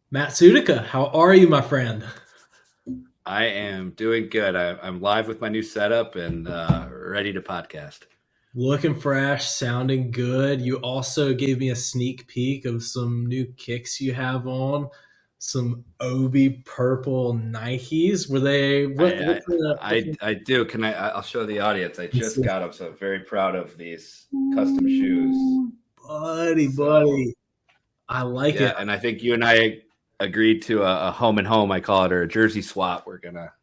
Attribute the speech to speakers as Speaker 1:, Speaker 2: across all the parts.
Speaker 1: Matt Sutika, how are you, my friend?
Speaker 2: I am doing good. I'm live with my new setup and ready to podcast.
Speaker 1: Looking fresh, sounding good. You also gave me a sneak peek of some new kicks you have on, some Obie purple Nikes. Were they what?
Speaker 2: I
Speaker 1: What's the? What's
Speaker 2: I do. Can I'll show the audience. I just
Speaker 1: the
Speaker 2: got them, so I'm very proud of these custom shoes. So
Speaker 1: buddy? I like it.
Speaker 2: yeah, and I think you and I agreed to a home and home. I call it, or a jersey swap. We're gonna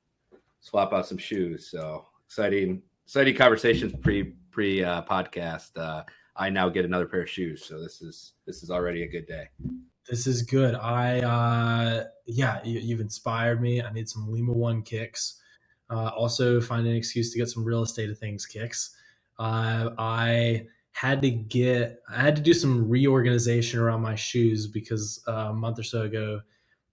Speaker 2: swap out some shoes. So exciting conversations pre podcast. I now get another pair of shoes, so this is already a good day.
Speaker 1: This is good. Yeah, you've inspired me. I need some Lima One kicks. Also, find an excuse to get some real estate of things kicks. I had to do some reorganization around my shoes because a month or so ago,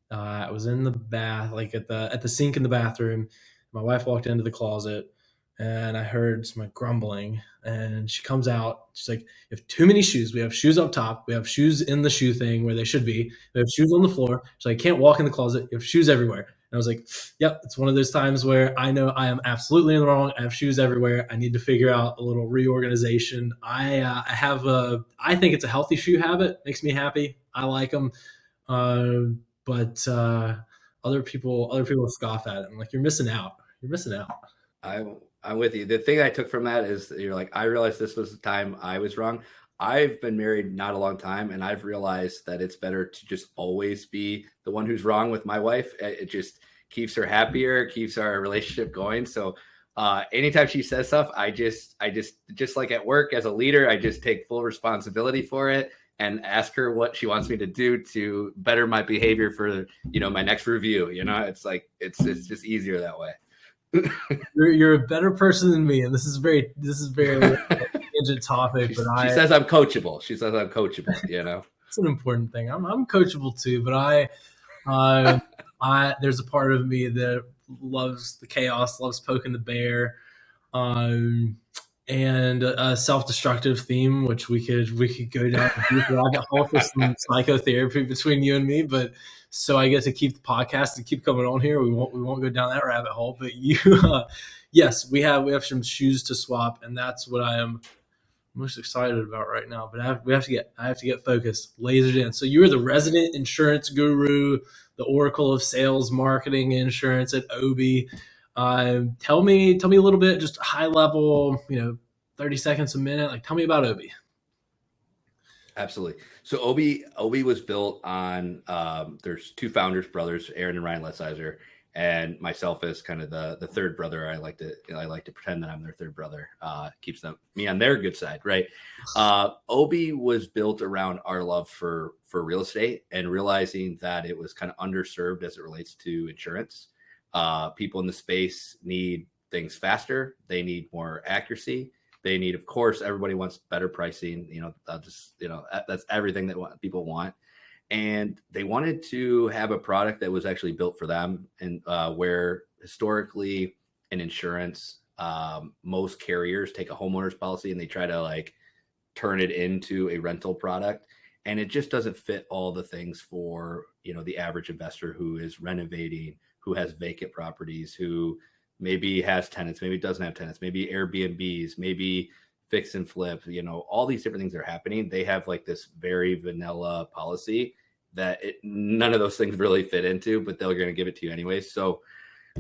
Speaker 1: I was in the bath, like at the sink in the bathroom. My wife walked into the closet, and I heard some like grumbling. And she comes out. She's like, "You have too many shoes. We have shoes up top. We have shoes in the shoe thing where they should be. We have shoes on the floor. She's like, I can't walk in the closet. You have shoes everywhere." And I was like, "Yep, it's one of those times where I know I am absolutely in the wrong. I have shoes everywhere. I need to figure out a little reorganization." I think it's a healthy shoe habit. Makes me happy. I like them. But other people scoff at it. I'm like, you're missing out. You're missing out.
Speaker 2: I'm with you. The thing I took from that is that you're like, I realized this was the time I was wrong. I've been married not a long time, and I've realized that it's better to just always be the one who's wrong with my wife. It just keeps her happier, keeps our relationship going. So anytime she says stuff, just like at work as a leader, I just take full responsibility for it and ask her what she wants me to do to better my behavior for my next review. It's like it's just easier that way.
Speaker 1: You're a better person than me, and this is very tangent topic, but
Speaker 2: She says I'm coachable. She says I'm coachable.
Speaker 1: it's an important thing. I'm coachable too, but uh, I there's a part of me that loves the chaos, loves poking the bear, um, and a self-destructive theme, which we could go down a deep rabbit hole for some psychotherapy between you and me. But so I get to keep the podcast and keep coming on here. We won't go down that rabbit hole. But yes, we have some shoes to swap, and that's what I am most excited about right now. But I have to get focused, lasered in. So you're the resident insurance guru, the oracle of sales, marketing, insurance at Obie. Tell me a little bit, just high level, 30 seconds a minute. Like, tell me about Obie.
Speaker 2: Absolutely. So Obie was built on there's two founders, brothers, Aaron and Ryan Letsizer, and myself as kind of the third brother. I like to pretend that I'm their third brother. Keeps me on their good side, right? Obie was built around our love for real estate and realizing that it was kind of underserved as it relates to insurance. People in the space need things faster. They need more accuracy. They need, of course, everybody wants better pricing. That's everything that people want. And they wanted to have a product that was actually built for them. And where historically in insurance, most carriers take a homeowner's policy and they try to like turn it into a rental product. And it just doesn't fit all the things for, the average investor who is renovating, who has vacant properties, who maybe has tenants, maybe doesn't have tenants, maybe Airbnbs, maybe fix and flip, all these different things are happening. They have like this very vanilla policy that none of those things really fit into, but they're going to give it to you anyway. So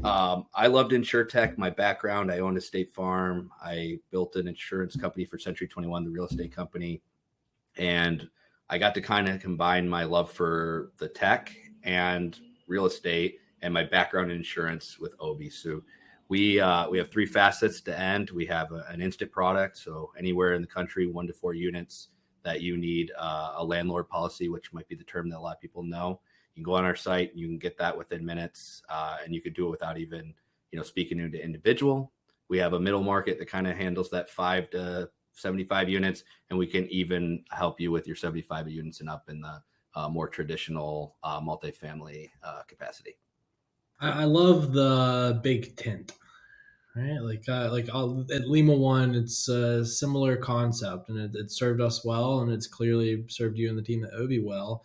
Speaker 2: I loved InsurTech. My background, I owned a state farm. I built an insurance company for Century 21, the real estate company. And I got to kind of combine my love for the tech and real estate and my background in insurance with Obie. So we have three facets to end. We have an instant product, so anywhere in the country, 1 to 4 units that you need a landlord policy, which might be the term that a lot of people know. You can go on our site, you can get that within minutes, and you could do it without even speaking to an individual. We have a middle market that kind of handles that 5 to 75 units, and we can even help you with your 75 units and up in the more traditional multifamily capacity.
Speaker 1: I love the big tent, right? Like at Lima One, it's a similar concept, and it served us well, and it's clearly served you and the team at Obie well.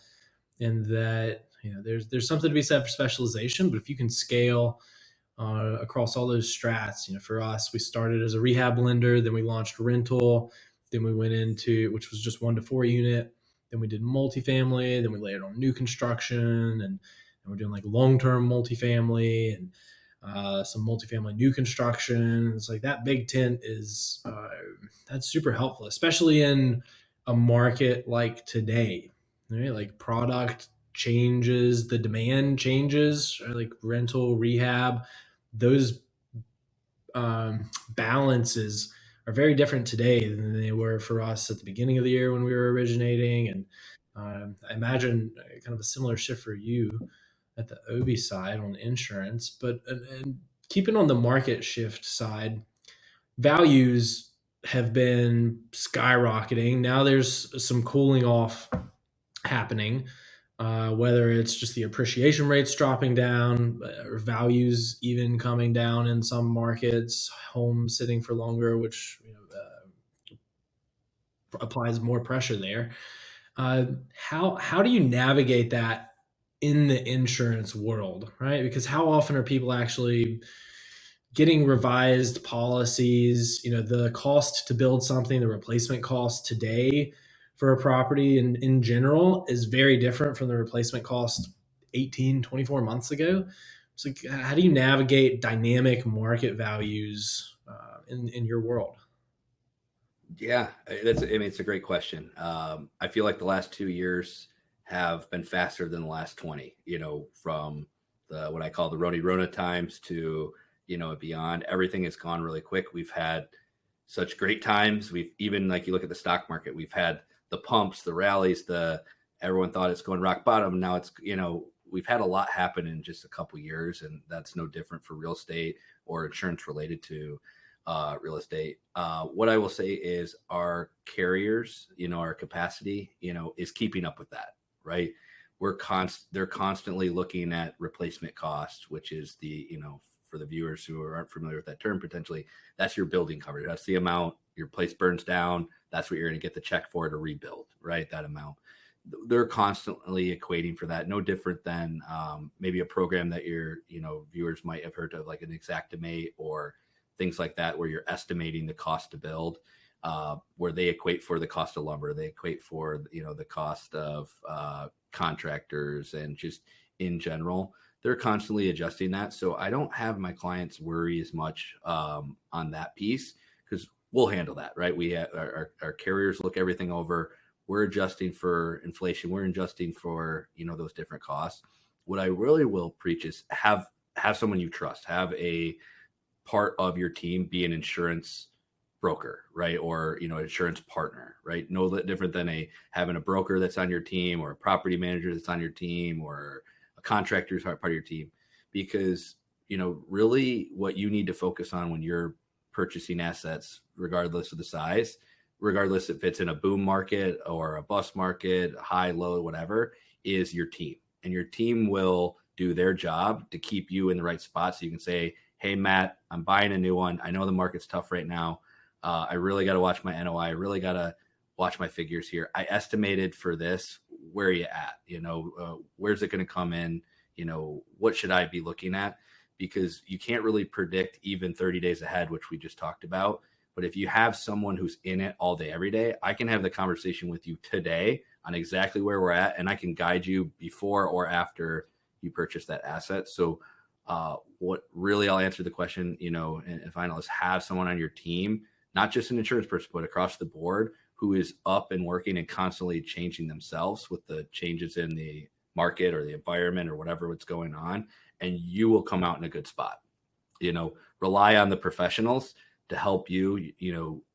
Speaker 1: In that, there's something to be said for specialization, but if you can scale across all those strats, for us, we started as a rehab lender, then we launched rental, then we went into, which was just 1 to 4 unit, then we did multifamily, then we layered on new construction, and we're doing like long-term multifamily and some multifamily new construction. It's like that big tent is that's super helpful, especially in a market like today, right? Like product changes, the demand changes, right? Like rental, rehab, those balances are very different today than they were for us at the beginning of the year when we were originating. And I imagine kind of a similar shift for you at the Obie side on insurance. But and keeping on the market shift side, values have been skyrocketing. Now there's some cooling off happening, whether it's just the appreciation rates dropping down or values even coming down in some markets, homes sitting for longer, which applies more pressure there. How do you navigate that in the insurance world, right? Because how often are people actually getting revised policies? The cost to build something, the replacement cost today for a property in general is very different from the replacement cost 18, 24 months ago. So how do you navigate dynamic market values in your world?
Speaker 2: Yeah, it's a great question. I feel like the last 2 years have been faster than the last 20, from what I call the Rona times to, beyond. Everything has gone really quick. We've had such great times. We've even, like, you look at the stock market, we've had the pumps, the rallies, everyone thought it's going rock bottom. Now it's, we've had a lot happen in just a couple years, and that's no different for real estate or insurance related to real estate. What I will say is our carriers, our capacity, is keeping up with that, right? They're constantly looking at replacement cost, which is for the viewers who aren't familiar with that term, potentially, that's your building coverage. That's the amount your place burns down. That's what you're going to get the check for to rebuild, right? That amount. They're constantly equating for that. No different than maybe a program that your viewers might have heard of, like an Xactimate or things like that, where you're estimating the cost to build, where they equate for the cost of lumber, they equate for the cost of contractors, and just in general, they're constantly adjusting that. So I don't have my clients worry as much on that piece, because we'll handle that, right? We have our carriers look everything over. We're adjusting for inflation. We're adjusting for those different costs. What I really will preach is have someone you trust, have a part of your team be an insurance broker, right? Or, insurance partner, right? No different than having a broker that's on your team, or a property manager that's on your team, or a contractor who's part of your team. Because, really what you need to focus on when you're purchasing assets, regardless of the size, regardless if it's in a boom market or a bust market, high, low, whatever, is your team. And your team will do their job to keep you in the right spot. So you can say, hey, Matt, I'm buying a new one. I know the market's tough right now. I really got to watch my NOI. I really got to watch my figures here. I estimated for this. Where are you at? Where's it going to come in? What should I be looking at? Because you can't really predict even 30 days ahead, which we just talked about. But if you have someone who's in it all day, every day, I can have the conversation with you today on exactly where we're at, and I can guide you before or after you purchase that asset. So what really, I'll answer the question, and final, is have someone on your team, not just an insurance person, but across the board, who is up and working and constantly changing themselves with the changes in the market or the environment or whatever what's going on. And you will come out in a good spot. Rely on the professionals to help you.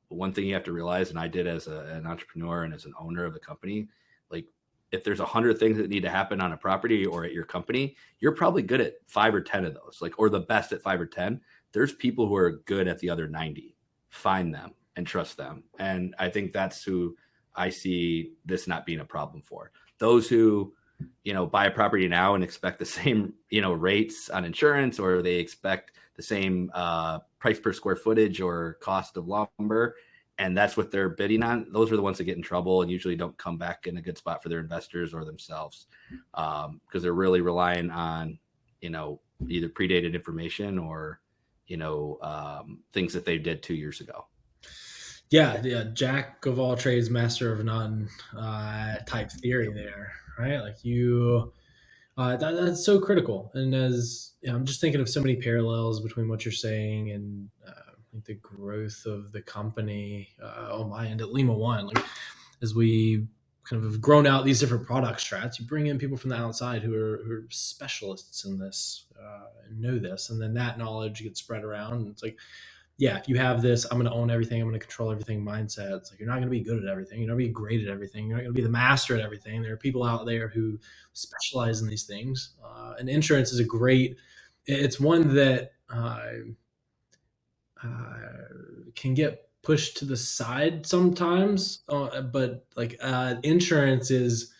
Speaker 2: One thing you have to realize, and I did as an entrepreneur and as an owner of the company, like, if there's 100 things that need to happen on a property or at your company, you're probably good at 5 or 10 of those, or the best at 5 or 10. There's people who are good at the other 90. Find them and trust them. And I think that's who I see this not being a problem for. Those who, buy a property now and expect the same, rates on insurance, or they expect the same price per square footage or cost of lumber, and that's what they're bidding on, those are the ones that get in trouble and usually don't come back in a good spot for their investors or themselves, because they're really relying on, either predated information or, things that they did 2 years ago.
Speaker 1: Yeah, jack of all trades, master of none type theory there, right? Like that's so critical. And as I'm just thinking of so many parallels between what you're saying and like the growth of the company on my end at Lima One. Like as we kind of have grown out these different product strats, you bring in people from the outside who are specialists in this and know this, and then that knowledge gets spread around. And it's like, yeah, if you have this, I'm going to own everything, I'm going to control everything mindset. It's like you're not going to be good at everything. You're not going to be great at everything. You're not going to be the master at everything. There are people out there who specialize in these things, and insurance is a great. It's one that can get pushed to the side sometimes, but like insurance is,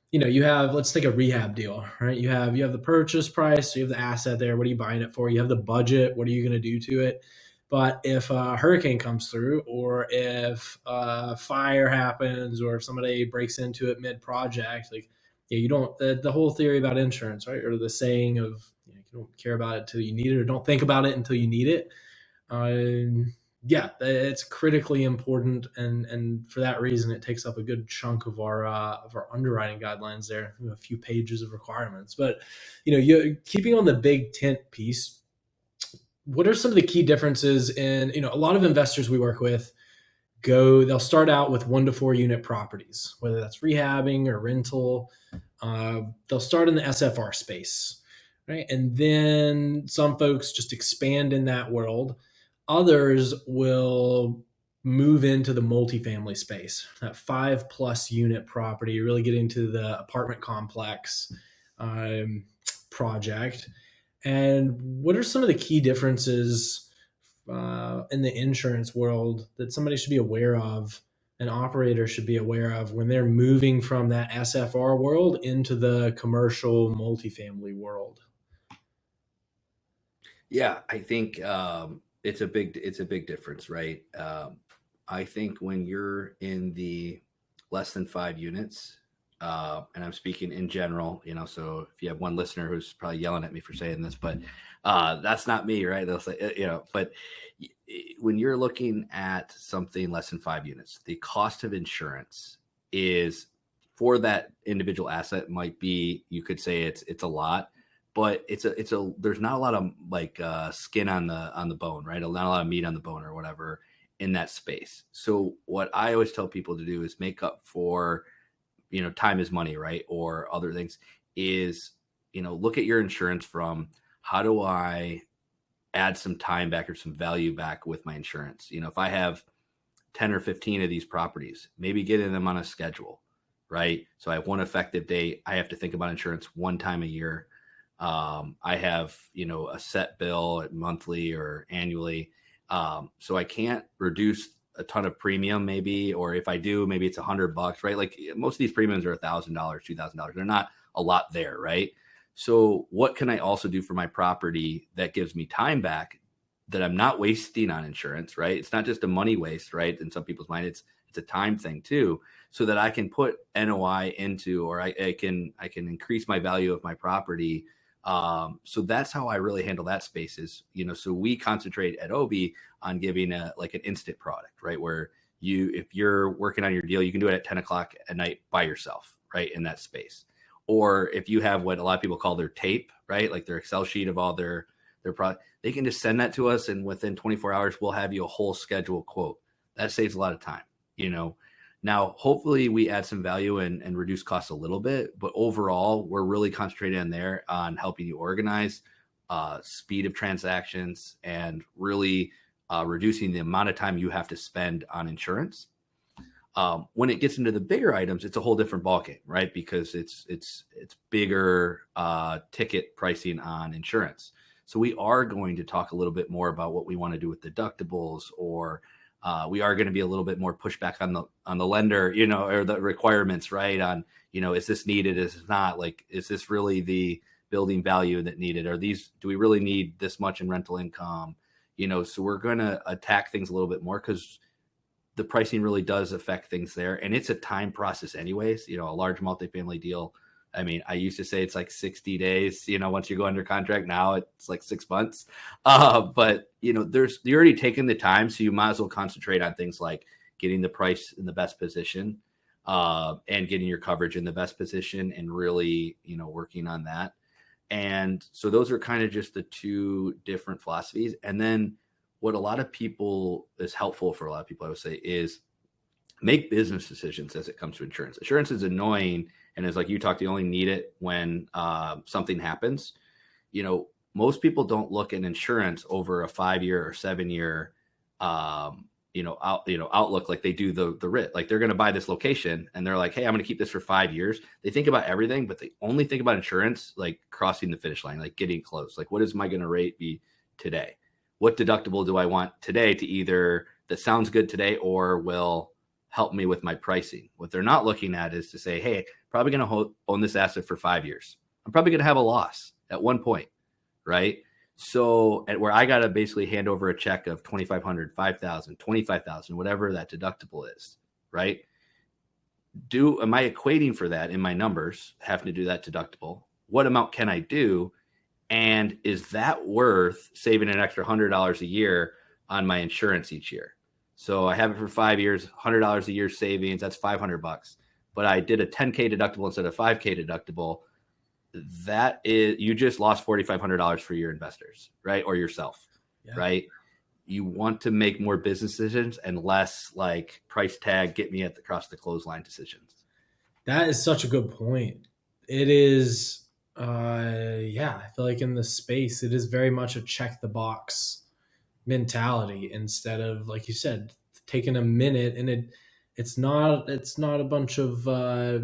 Speaker 1: you have, let's take a rehab deal, right? You have the purchase price, so you have the asset there. What are you buying it for? You have the budget. What are you going to do to it? But if a hurricane comes through, or if a fire happens, or if somebody breaks into it mid-project, like, yeah, you don't. The whole theory about insurance, right, or the saying of, you don't care about it until you need it, or don't think about it until you need it. Yeah, it's critically important, and for that reason, it takes up a good chunk of our underwriting guidelines there. A few pages of requirements, but you keeping on the big tent piece. What are some of the key differences in, a lot of investors we work with they'll start out with 1 to 4 unit properties, whether that's rehabbing or rental. They'll start in the SFR space, right? And then some folks just expand in that world. Others will move into the multifamily space, that 5+ unit property, really get into the apartment complex project. And what are some of the key differences in the insurance world that somebody should be aware of, an operator should be aware of when they're moving from that SFR world into the commercial multifamily world?
Speaker 2: Yeah, I think it's a big difference, right? I think when you're in the less than 5 units, and I'm speaking in general, so if you have one listener who's probably yelling at me for saying this, but that's not me, right? They'll say, but when you're looking at something less than 5 units, the cost of insurance is, for that individual asset, might be, you could say it's a lot, but there's not a lot of like skin on the bone, right? Not a lot of meat on the bone or whatever in that space. So what I always tell people to do is make up for, time is money, right? Or other things is, look at your insurance from, how do I add some time back or some value back with my insurance? If I have 10 or 15 of these properties, maybe getting them on a schedule, right? So I have one effective date. I have to think about insurance one time a year. I have, a set bill monthly or annually. So I can't reduce a ton of premium maybe, or if I do, maybe it's $100, right? Like most of these premiums are $1,000, $2,000. They're not a lot there, right? So what can I also do for my property that gives me time back, that I'm not wasting on insurance, right? It's not just a money waste, right? In some people's mind, it's a time thing too, so that I can put NOI into, or I can increase my value of my property. So that's how I really handle that space is, so we concentrate at Obie on giving an instant product, right? Where if you're working on your deal, you can do it at 10 o'clock at night by yourself, right? In that space. Or if you have what a lot of people call their tape, right? Like their Excel sheet of all their product, they can just send that to us, and within 24 hours, we'll have you a whole schedule quote. That saves a lot of time, Now, hopefully we add some value and reduce costs a little bit, but overall, we're really concentrating on helping you organize, speed of transactions, and really reducing the amount of time you have to spend on insurance. When it gets into the bigger items, it's a whole different ballgame, right? Because it's bigger ticket pricing on insurance. So we are going to talk a little bit more about what we want to do with deductibles, or we are going to be a little bit more pushback on the lender, or the requirements, right? On, is this needed? Is it not? Like, is this really the building value that needed? Do we really need this much in rental income? So we're going to attack things a little bit more, because the pricing really does affect things there. And it's a time process anyways, a large multifamily deal. I mean, I used to say it's like 60 days, once you go under contract. Now it's like 6 months. But you're already taking the time. So you might as well concentrate on things like getting the price in the best position, and getting your coverage in the best position, and really, working on that. And so those are kind of just the two different philosophies. And then what a lot of people is helpful for a lot of people, I would say, is make business decisions as it comes to insurance. Insurance is annoying. And as like you talked, you only need it when something happens. Most people don't look at insurance over a 5-year or 7-year, outlook like they do the RIT. Like they're going to buy this location and they're like, hey, I'm going to keep this for 5 years. They think about everything, but they only think about insurance, like crossing the finish line, like getting close. Like, what is my going to rate be today? What deductible do I want today to either that sounds good today or will help me with my pricing? What they're not looking at is to say, hey, probably going to own this asset for 5 years. I'm probably going to have a loss at one point, right? So where I got to basically hand over a check of $2,500, $5,000, $25,000, whatever that deductible is, right? Am I equating for that in my numbers, having to do that deductible? What amount can I do? And is that worth saving an extra $100 a year on my insurance each year? So I have it for 5 years, $100 a year savings. That's $500. But I did a $10K deductible instead of $5K deductible. That is, you just lost $4,500 for your investors, right? Or yourself, right? You want to make more business decisions and less like price tag, get me across the clothesline decisions.
Speaker 1: That is such a good point. It is. I feel like in the space, it is very much a check the box mentality instead of, like you said, taking a minute. And it's not a bunch of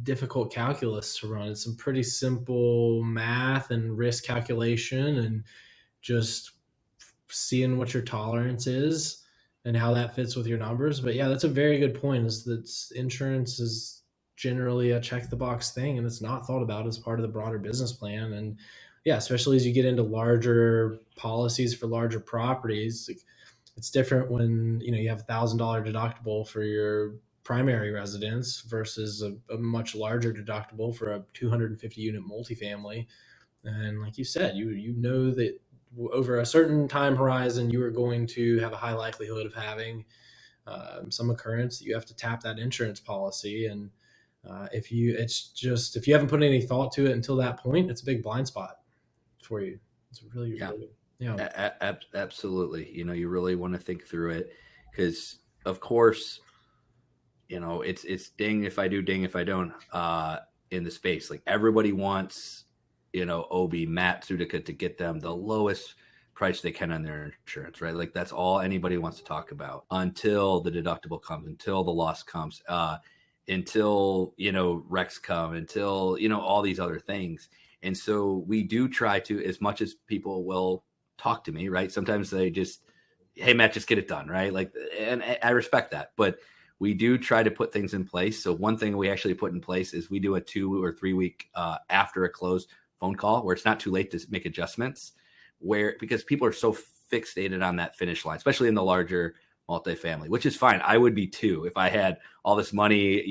Speaker 1: difficult calculus to run. It's some pretty simple math and risk calculation and just seeing what your tolerance is and how that fits with your numbers. But yeah, that's a very good point, is that insurance is generally a check the box thing and it's not thought about as part of the broader business plan. And yeah, especially as you get into larger policies for larger properties, like, it's different when you have $1,000 deductible for your primary residence versus a much larger deductible for a 250 unit multifamily. And like you said, you know that over a certain time horizon, you are going to have a high likelihood of having some occurrence that you have to tap that insurance policy. And if you haven't put any thought to it until that point, it's a big blind spot for you. It's really,
Speaker 2: absolutely. You really want to think through it because, of course, it's ding if I do, ding if I don't. In the space, like everybody wants, Obie, Matt, Sutika to get them the lowest price they can on their insurance, right? Like that's all anybody wants to talk about until the deductible comes, until the loss comes. Until wrecks come, until all these other things. And so we do try to, as much as people will talk to me, right? Sometimes they just, hey Matt, just get it done, right? Like, and I respect that, but we do try to put things in place. So one thing we actually put in place is we do a 2 or 3 week after a close phone call where it's not too late to make adjustments, because people are so fixated on that finish line, especially in the larger multifamily, which is fine. I would be too if I had all this money,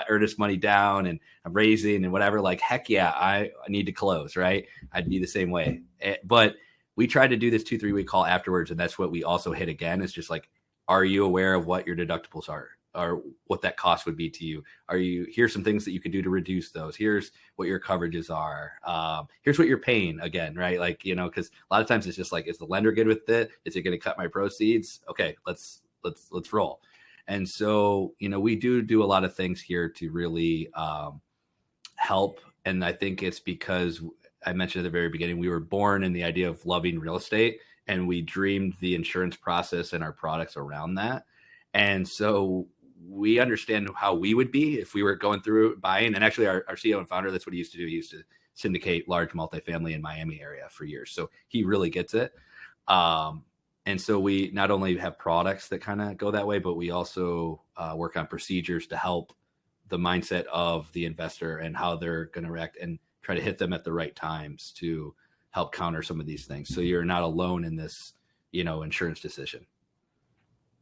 Speaker 2: earnest money down and I'm raising and whatever. Like, heck yeah, I need to close, right? I'd be the same way. But we tried to do this 2-3 week call afterwards, and that's what we also hit again. It's just like, are you aware of what your deductibles are, or what that cost would be to you? Here's some things that you could do to reduce those. Here's what your coverages are. Here's what you're paying again, right? Like, because a lot of times it's just like, is the lender good with it? Is it going to cut my proceeds? Okay, let's roll. And so, we do a lot of things here to really help. And I think it's because I mentioned at the very beginning, we were born in the idea of loving real estate, and we dreamed the insurance process and our products around that. And so we understand how we would be if we were going through buying. And actually our CEO and founder, that's what he used to do. He used to syndicate large multifamily in Miami area for years. So he really gets it. And so we not only have products that kind of go that way, but we also work on procedures to help the mindset of the investor and how they're going to react, and try to hit them at the right times to help counter some of these things. So you're not alone in this, insurance decision.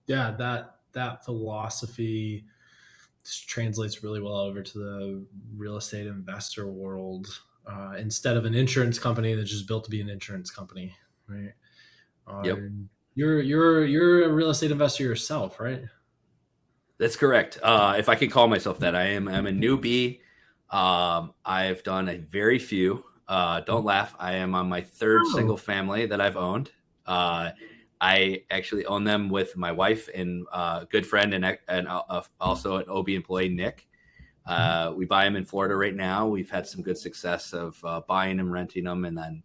Speaker 1: Yeah, that philosophy translates really well over to the real estate investor world. Instead of an insurance company that's just built to be an insurance company, right?
Speaker 2: Yep.
Speaker 1: You're a real estate investor yourself, right?
Speaker 2: That's correct. If I can call myself that, I'm a newbie. I've done a very few. Don't laugh. I am on my third single
Speaker 1: Oh,
Speaker 2: family that I've owned. I actually own them with my wife and good friend and also an Obie employee, Nick. We buy them in Florida right now. We've had some good success of buying them, renting them, and then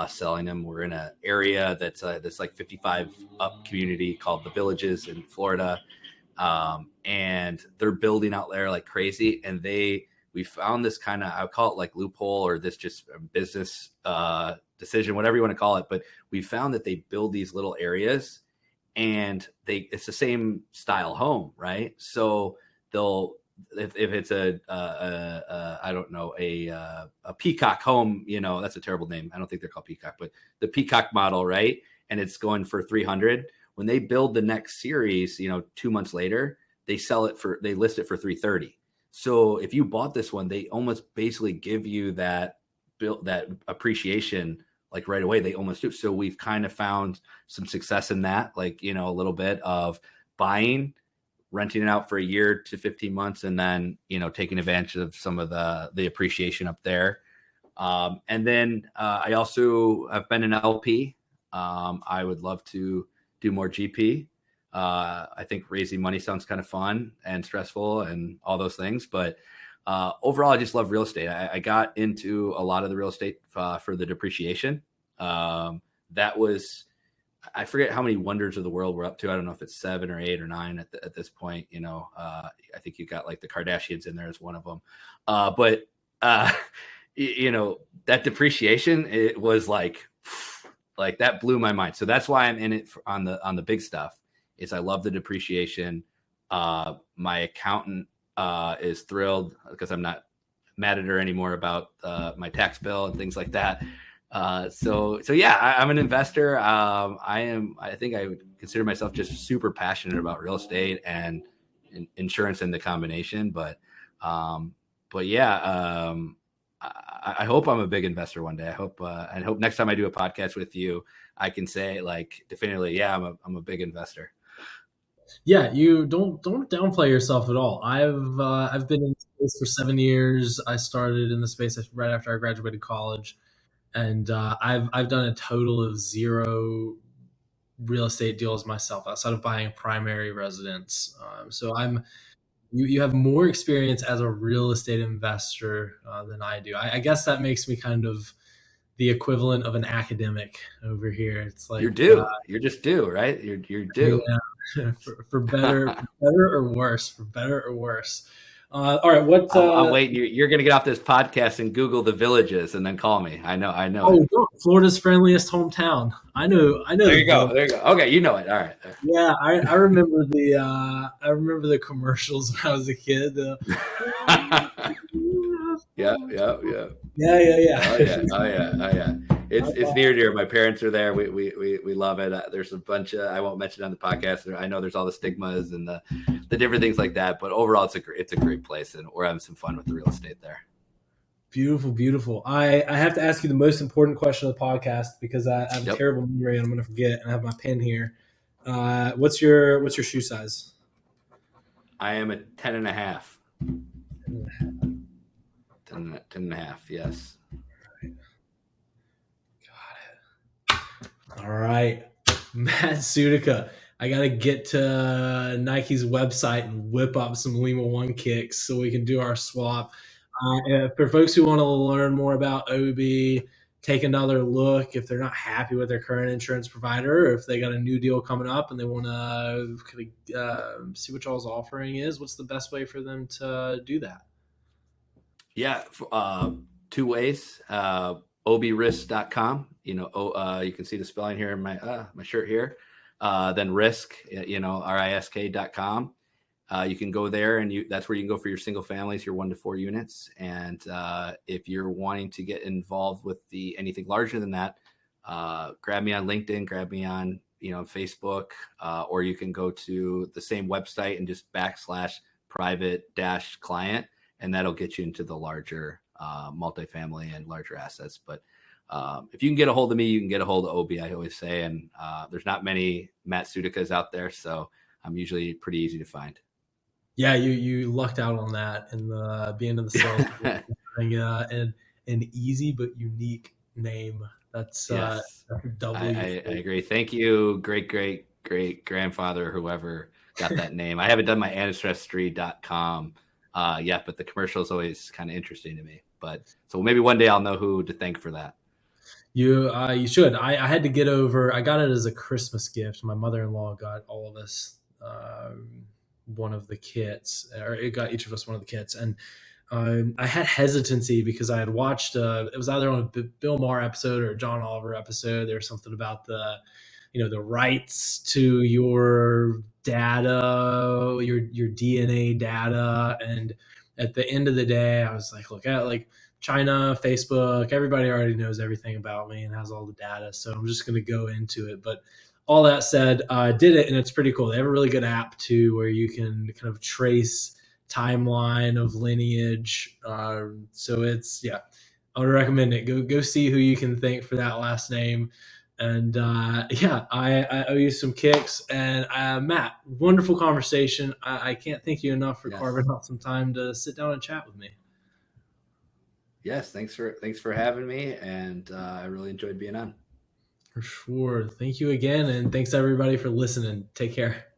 Speaker 2: selling them. We're in an area that's like 55 up community called the Villages in Florida. And they're building out there like crazy. And we found this kind of, I would call it like loophole or this just business decision, whatever you want to call it. But we found that they build these little areas and it's the same style home, right? So if it's I don't know, a peacock home, that's a terrible name. I don't think they're called peacock, but the peacock model, right? And it's going for 300. When they build the next series, 2 months later, they list it for 330. So if you bought this one, they almost basically give you that appreciation like right away. They almost do. So we've kind of found some success in that, like, a little bit of buying, renting it out for a year to 15 months, and then, taking advantage of some of the appreciation up there. And then I also have been an LP. I would love to do more GP. I think raising money sounds kind of fun and stressful and all those things. But overall, I just love real estate. I got into a lot of the real estate for the depreciation. That was, I forget how many wonders of the world we're up to. I don't know if it's 7 or 8 or 9 at this point. I think you got like the Kardashians in there as one of them. But that depreciation, it was like that blew my mind. So that's why I'm in it on the big stuff. Is I love the depreciation. My accountant is thrilled because I'm not mad at her anymore about my tax bill and things like that. So yeah, I'm an investor. I think I would consider myself just super passionate about real estate and insurance in the combination. But yeah, I hope I'm a big investor one day. I hope next time I do a podcast with you, I can say like definitively, yeah, I'm a big investor.
Speaker 1: Yeah, you don't downplay yourself at all. I've been in space for 7 years. I started in the space right after I graduated college, and I've done a total of 0 real estate deals myself outside of buying a primary residence. So you have more experience as a real estate investor than I do. I guess that makes me kind of the equivalent of an academic over here. It's
Speaker 2: You're
Speaker 1: like
Speaker 2: due. You're just due, right? You're due.
Speaker 1: yeah, for better, or worse, for better or worse. All right, what?
Speaker 2: I'm waiting. You're going to get off this podcast and Google the Villages and then call me. I know it.
Speaker 1: Oh, Florida's friendliest hometown. I know
Speaker 2: There
Speaker 1: the
Speaker 2: you go.
Speaker 1: Village.
Speaker 2: There you go. Okay, you know it. All right.
Speaker 1: Yeah, I remember the commercials when I was a kid.
Speaker 2: Yeah.
Speaker 1: Yeah.
Speaker 2: Oh yeah. It's near and dear. My parents are there. We love it. There's a bunch of, I won't mention it on the podcast. I know there's all the stigmas and the different things like that, but overall it's a great place, and we're having some fun with the real estate there.
Speaker 1: Beautiful, beautiful. I have to ask you the most important question of the podcast because I have a terrible memory and I'm going to forget. And I have my pen here. What's your shoe size?
Speaker 2: I am a 10.5. 10.5. Yes.
Speaker 1: Got it. All right, Matt Sutika. I got to get to Nike's website and whip up some Lima One kicks so we can do our swap. For folks who want to learn more about Obie, take another look if they're not happy with their current insurance provider, or if they got a new deal coming up and they want to see what y'all's offering is, what's the best way for them to do that?
Speaker 2: Yeah, 2 ways. Obierisk.com. You can see the spelling here in my shirt here. Then risk, risk.com. You can go there and that's where you can go for your single families, your 1 to 4 units. And if you're wanting to get involved with anything larger than that, grab me on LinkedIn, grab me on, on Facebook, or you can go to the same website and just /private-client, and that'll get you into the larger multifamily and larger assets. But if you can get a hold of me, you can get a hold of Obie, I always say. And there's not many Matt Sutikas out there, so I'm usually pretty easy to find.
Speaker 1: Yeah, you lucked out on that, and being in the sales, and an easy but unique name. That's
Speaker 2: Yes,
Speaker 1: doubly.
Speaker 2: I agree. Thank you, great grandfather, whoever got that name. I haven't done my ancestry.com yet, but the commercial is always kind of interesting to me. But so maybe one day I'll know who to thank for that.
Speaker 1: You should. I had to get over. I got it as a Christmas gift. My mother-in-law got all of us one of the kits, or it got each of us one of the kits, and I had hesitancy because I had watched. It was either on a Bill Maher episode or a John Oliver episode. There was something about the rights to your data, your DNA data, and at the end of the day, I was like, look at like China, Facebook, everybody already knows everything about me and has all the data. So I'm just going to go into it. But all that said, I did it, and it's pretty cool. They have a really good app too, where you can kind of trace timeline of lineage. So I would recommend it. Go see who you can thank for that last name. And I owe you some kicks. And Matt, wonderful conversation. I can't thank you enough for carving out some time to sit down and chat with me.
Speaker 2: Yes, thanks for having me, and I really enjoyed being on.
Speaker 1: For sure. Thank you again. And thanks everybody for listening. Take care.